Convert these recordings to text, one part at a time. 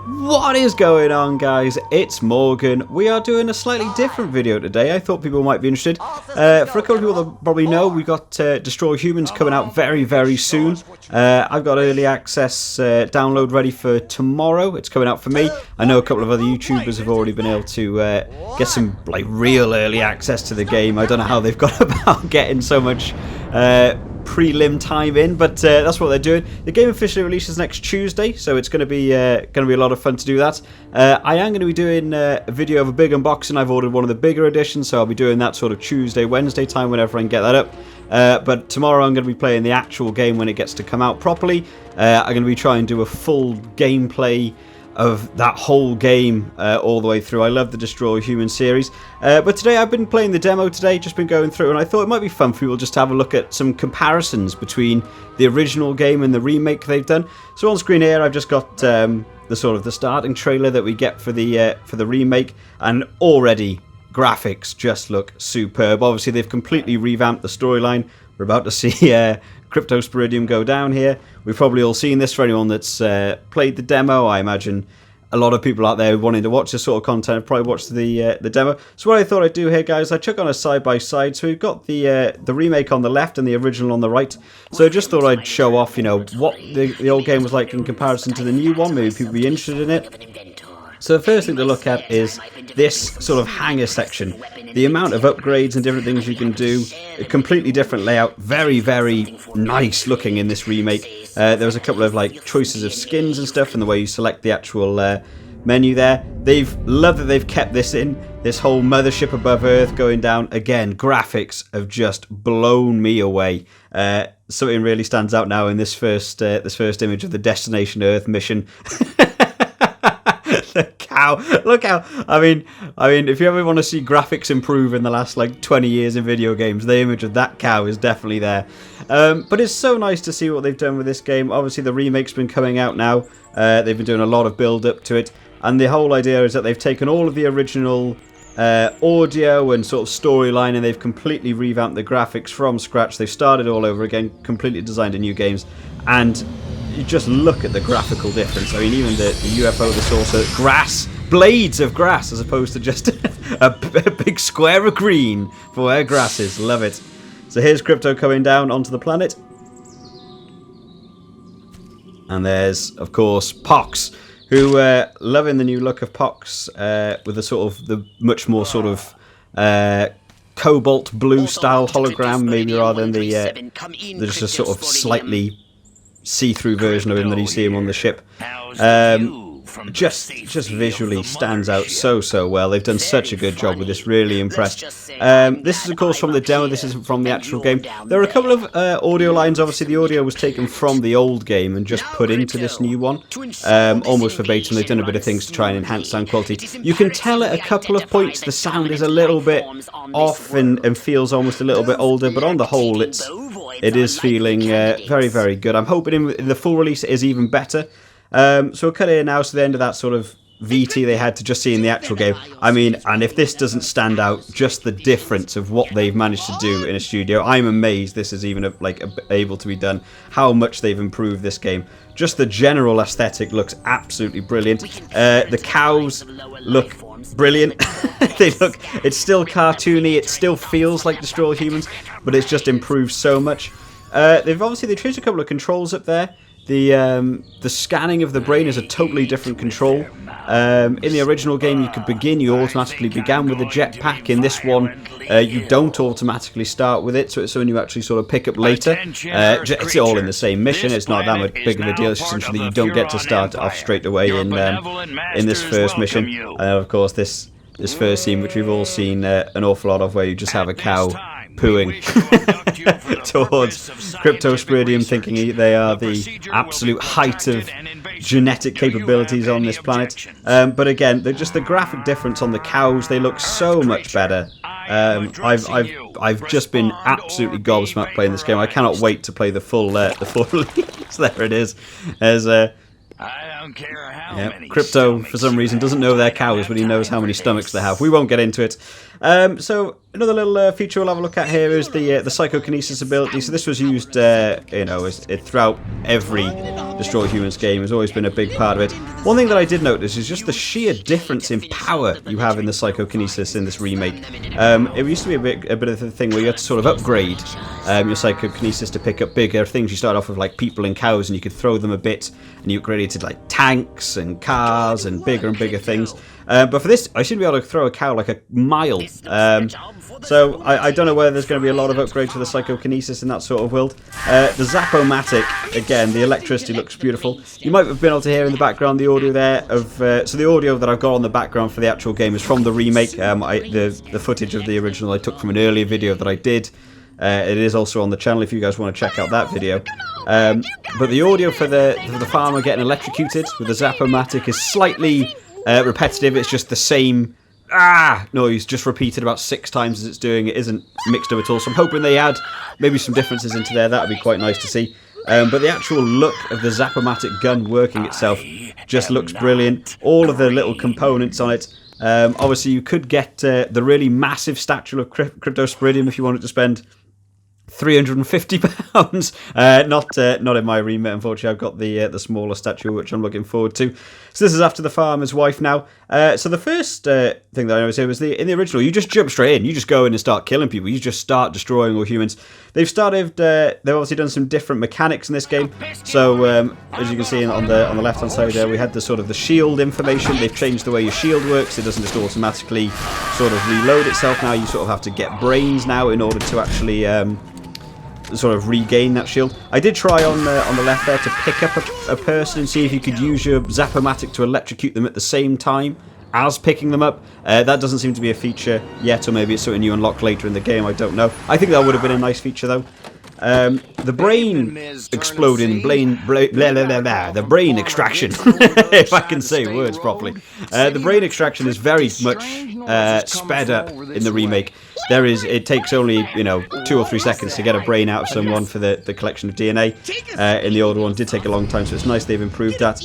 What is going on, guys? It's Morgan. We are doing a slightly different video today. I thought people might be interested. For a couple of people that probably know, we got Destroy Humans coming out very, very soon. I've got early access download ready for tomorrow. It's coming out for me. I know a couple of other YouTubers have already been able to get some like real early access to the game. I don't know how they've got about getting so much prelim time in, but that's what they're doing. The game officially releases next Tuesday, so it's going to be a lot of fun to do that. I am going to be doing a video of a big unboxing. I've ordered one of the bigger editions, so I'll be doing that sort of Tuesday, Wednesday time whenever I can get that up. But tomorrow I'm going to be playing the actual game when it gets to come out properly. I'm going to be trying to do a full gameplay of that whole game all the way through. I love the Destroy Human series, but today I've been playing the demo today, just been going through, and I thought it might be fun for people just to have a look at some comparisons between the original game and the remake they've done. So on screen here I've just got the starting trailer that we get for the remake, and already graphics just look superb. Obviously they've completely revamped the storyline. We're about to see Cryptosporidium go down here. We've probably all seen this. For anyone that's played the demo, I imagine a lot of people out there wanting to watch this sort of content have probably watched the demo. So what I thought I'd do here, guys, I chuck on a side-by-side. So we've got the remake on the left and the original on the right. So I just thought I'd show off, you know, what the old game was like in comparison to the new one. Maybe people be interested in it. So the first thing to look at is this sort of hangar section. The amount of upgrades and different things you can do, a completely different layout, very, very nice looking in this remake. There was a couple of like choices of skins and stuff, and the way you select the actual menu there. They've loved that they've kept this in. This whole mothership above Earth going down. Again, graphics have just blown me away. Something really stands out now in this first image of the Destination Earth mission. The cow. Look how, I mean, if you ever want to see graphics improve in the last like 20 years in video games, the image of that cow is definitely there. But it's so nice to see what they've done with this game. Obviously the remake's been coming out now. They've been doing a lot of build up to it, and the whole idea is that they've taken all of the original audio and sort of storyline, and they've completely revamped the graphics from scratch. They've started all over again, completely designed a new games, and you just look at the graphical difference. I mean, even the UFO, the saucer, grass, blades of grass, as opposed to just a big square of green for where grass is. Love it. So here's Crypto coming down onto the planet. And there's, of course, Pox, who loving the new look of Pox with the sort of the much more sort of cobalt blue style hologram, maybe rather than the just a sort of slightly see-through version of him that you see him on the ship. Just visually stands out so well. They've done such a good job with this. Really impressed. This is of course from the demo. This isn't from the actual game. There are a couple of audio lines. Obviously the audio was taken from the old game and just put into this new one, almost verbatim. They've done a bit of things to try and enhance sound quality. You can tell at a couple of points the sound is a little bit off and feels almost a little bit older, but on the whole it is feeling very, very good. I'm hoping in the full release it is even better. So we'll cut here now to the end of that sort of VT they had to just see in the actual game. I mean, and if this doesn't stand out, just the difference of what they've managed to do in a studio, I'm amazed this is even able to be done. How much they've improved this game. Just the general aesthetic looks absolutely brilliant. The cows look brilliant. It's still cartoony, it still feels like Destroy Humans, but it's just improved so much. They've changed a couple of controls up there. The scanning of the brain is a totally different control. In the original game you automatically began with a jetpack. In this one you don't automatically start with it, so it's something you actually sort of pick up later. It's all in the same mission, it's not that much big of a deal. It's just something that you don't get to start off straight away in this first mission. And of course this first scene, which we've all seen an awful lot of, where you just have a cow pooing towards Cryptosporidium, thinking they are the absolute height of genetic capabilities on this planet. But again, just the graphic difference on the cows, they look so much better. I've just been absolutely gobsmacked playing this game. I cannot wait to play the full release. There it is. There's I don't care how many. Crypto, for some reason, doesn't know their cows, but he knows how many stomachs they have. We won't get into it. So Another little feature we'll have a look at here is the psychokinesis ability. So this was used, you know, throughout every Destroy Humans game. Has always been a big part of it. One thing that I did notice is just the sheer difference in power you have in the psychokinesis in this remake. It used to be a bit of the thing where you had to sort of upgrade your psychokinesis to pick up bigger things. You start off with like people and cows, and you could throw them a bit, and you upgraded to like tanks and cars and bigger things. But for this, I should be able to throw a cow like a mile. So I don't know whether there's going to be a lot of upgrades to the psychokinesis in that sort of world. The Zap-O-Matic, again, the electricity looks beautiful. You might have been able to hear in the background the audio there of... so the audio that I've got on the background for the actual game is from the remake. The footage of the original I took from an earlier video that I did. It is also on the channel if you guys want to check out that video. But the audio for the farmer getting electrocuted with the Zap-O-Matic is slightly repetitive. It's just the same noise, just repeated about 6 times as it's doing. It isn't mixed up at all. So I'm hoping they add maybe some differences into there. That would be quite nice to see. But the actual look of the Zap-O-Matic gun working itself just looks brilliant. All of the little components on it. Obviously, you could get the really massive statue of Cryptosporidium if you wanted to spend £350. Not in my remit, unfortunately. I've got the smaller statue, which I'm looking forward to. So this is after the farmer's wife now. So the first thing that I noticed here was in the original, you just jump straight in. You just go in and start killing people. You just start destroying all humans. They've obviously done some different mechanics in this game. So as you can see on the left hand side there, we had the sort of the shield information. They've changed the way your shield works. It doesn't just automatically sort of reload itself now. You sort of have to get brains now in order to actually sort of regain that shield. I did try on the left there to pick up a person and see if you could use your Zap-O-Matic to electrocute them at the same time as picking them up. That doesn't seem to be a feature yet, or maybe it's something you unlock later in the game. I don't know. I think that would have been a nice feature though. The brain exploding, the brain extraction, if I can say words properly. The brain extraction is very much sped up in the remake. It takes only 2 or 3 seconds to get a brain out of someone for the collection of DNA. In the older one, it did take a long time, so it's nice they've improved that.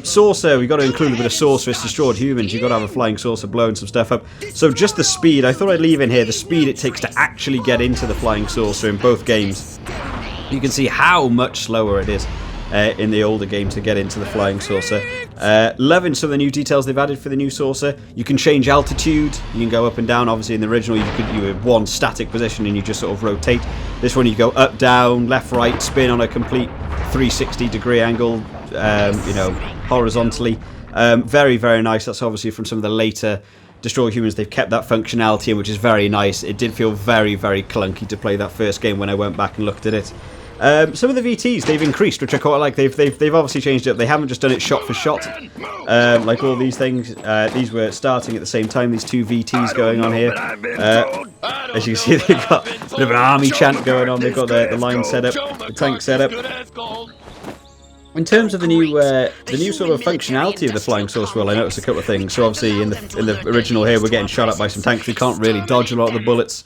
Saucer, we've got to include a bit of saucer. It's destroyed humans. You've got to have a flying saucer blowing some stuff up. So just the speed, I thought I'd leave in here the speed it takes to actually get into the flying saucer in both games. You can see how much slower it is in the older game to get into the flying saucer. Loving some of the new details they've added for the new saucer. You can change altitude. You can go up and down. Obviously, in the original, you were one static position and you just sort of rotate. This one, you go up, down, left, right, spin on a complete 360-degree angle. Horizontally. Very, very nice. That's obviously from some of the later Destroy Humans. They've kept that functionality in, which is very nice. It did feel very, very clunky to play that first game when I went back and looked at it. Some of the VTs they've increased, which I quite like. They've obviously changed it up. They haven't just done it shot for shot, like all these things. These were starting at the same time. These 2 VTs going on here. As you can see, they've got a bit of an army chant going on. They've got the line set up, the tank set up. In terms of the new sort of functionality of the flying saucer, well, I noticed a couple of things. So obviously in the original here, we're getting shot at by some tanks. We can't really dodge a lot of the bullets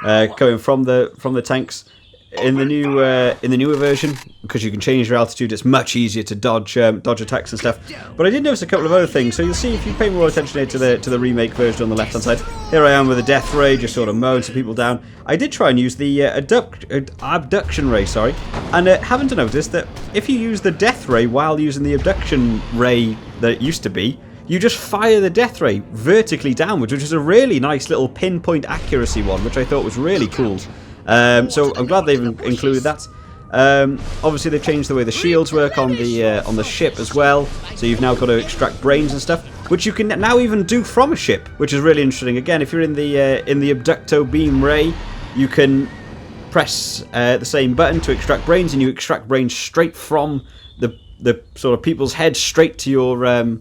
coming from the tanks. In the newer version, because you can change your altitude, it's much easier to dodge attacks and stuff. But I did notice a couple of other things. So you'll see if you pay more attention here to the remake version on the left hand side. Here I am with a death ray, just sort of mowing some people down. I did try and use the abduction ray, and haven't noticed that if you use the death ray while using the abduction ray that it used to be, you just fire the death ray vertically downwards, which is a really nice little pinpoint accuracy one, which I thought was really cool. So I'm glad they've included that. Obviously they've changed the way the shields work on the ship as well. So you've now got to extract brains and stuff, which you can now even do from a ship, which is really interesting. Again, if you're in the abducto beam ray, you can press the same button to extract brains, and you extract brains straight from the sort of people's heads straight to your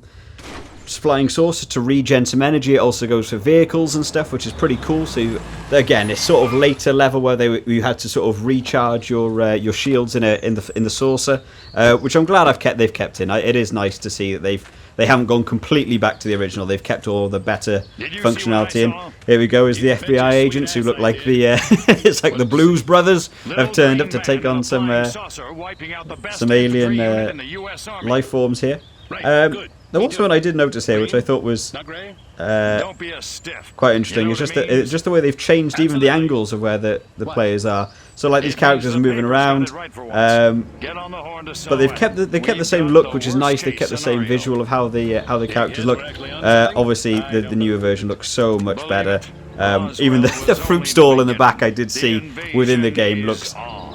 flying saucer to regen some energy. It also goes for vehicles and stuff, which is pretty cool. So again, it's sort of later level where you had to sort of recharge your shields in the saucer, which I'm glad they've kept in. It is nice to see that they haven't gone completely back to the original. They've kept all the better functionality in. Here we go, is the FBI agents who look like it's like the Blues Brothers have turned up to take on some alien life forms here. There was one I did notice here, which I thought was quite interesting. It's just the way they've changed even the angles of where the players are. So like these characters are moving around, but they kept the same look, which is nice. They kept the same visual of how the characters look. Obviously, the newer version looks so much better. Even the fruit stall in the back I did see within the game looks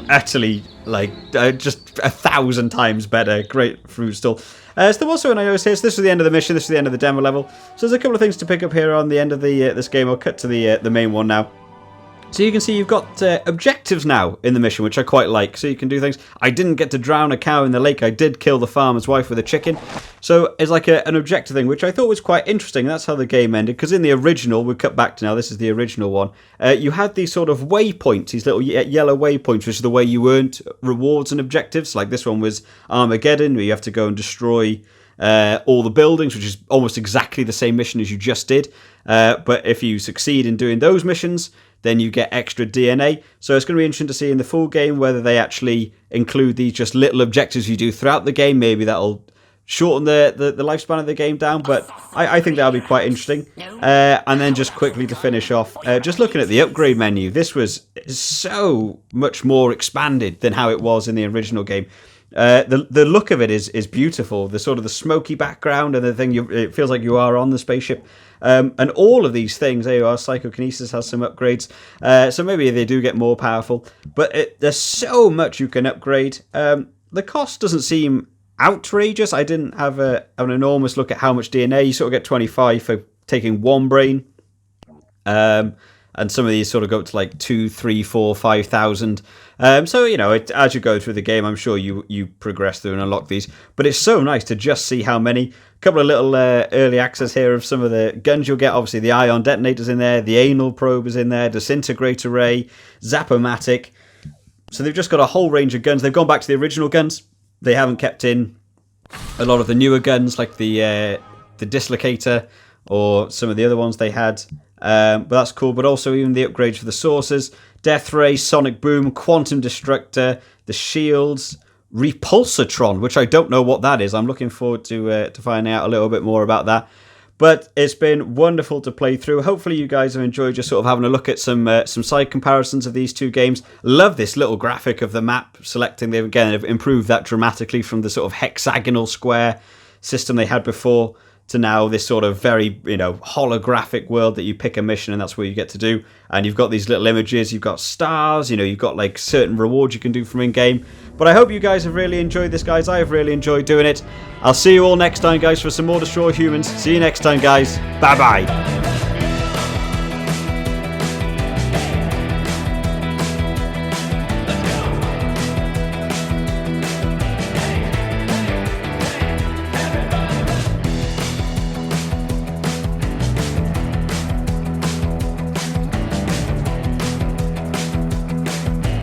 utterly like just 1,000 times better. Great fruit stall. So there was also an iOS here. So this was the end of the mission. This was the end of the demo level. So there's a couple of things to pick up here on the end of this game. I'll cut to the main one now. So you can see you've got objectives now in the mission, which I quite like. So you can do things. I didn't get to drown a cow in the lake. I did kill the farmer's wife with a chicken. So it's like an objective thing, which I thought was quite interesting. That's how the game ended. Because in the original, we've cut back to now, this is the original one, you had these sort of waypoints, these little yellow waypoints, which is the way you earned rewards and objectives. Like this one was Armageddon, where you have to go and destroy all the buildings, which is almost exactly the same mission as you just did. But if you succeed in doing those missions, then you get extra DNA. So it's going to be interesting to see in the full game whether they actually include these just little objectives you do throughout the game. Maybe that'll shorten the lifespan of the game down, but I think that'll be quite interesting. And then just quickly to finish off, just looking at the upgrade menu, this was so much more expanded than how it was in the original game. The look of it is beautiful. The sort of the smoky background and the thing, it feels like you are on the spaceship. And all of these things, there you are, Psychokinesis has some upgrades. So maybe they do get more powerful. But there's so much you can upgrade. The cost doesn't seem outrageous. I didn't have an enormous look at how much DNA. You sort of get 25 for taking one brain. And some of these sort of go up to like 2, 3, 4, 5,000. So, you know, as you go through the game, I'm sure you progress through and unlock these. But it's so nice to just see how many. A couple of little early access here of some of the guns you'll get. Obviously, the ion detonator's in there. The anal probe is in there. Disintegrator ray. Zap-O-Matic. So they've just got a whole range of guns. They've gone back to the original guns. They haven't kept in a lot of the newer guns, like the Dislocator or some of the other ones they had. But that's cool. But also even the upgrades for the sources. Death Ray, Sonic Boom, Quantum Destructor, the shields, Repulsatron, which I don't know what that is. I'm looking forward to finding out a little bit more about that. But it's been wonderful to play through. Hopefully you guys have enjoyed just sort of having a look at some side comparisons of these two games. Love this little graphic of the map selecting. They've again improved that dramatically from the sort of hexagonal square system they had before to now this sort of very, you know, holographic world that you pick a mission and that's what you get to do. And you've got these little images, you've got stars, you know, you've got like certain rewards you can do from in-game. But I hope you guys have really enjoyed this, guys. I have really enjoyed doing it. I'll see you all next time, guys, for some more Destroy Humans. See you next time, guys. Bye-bye.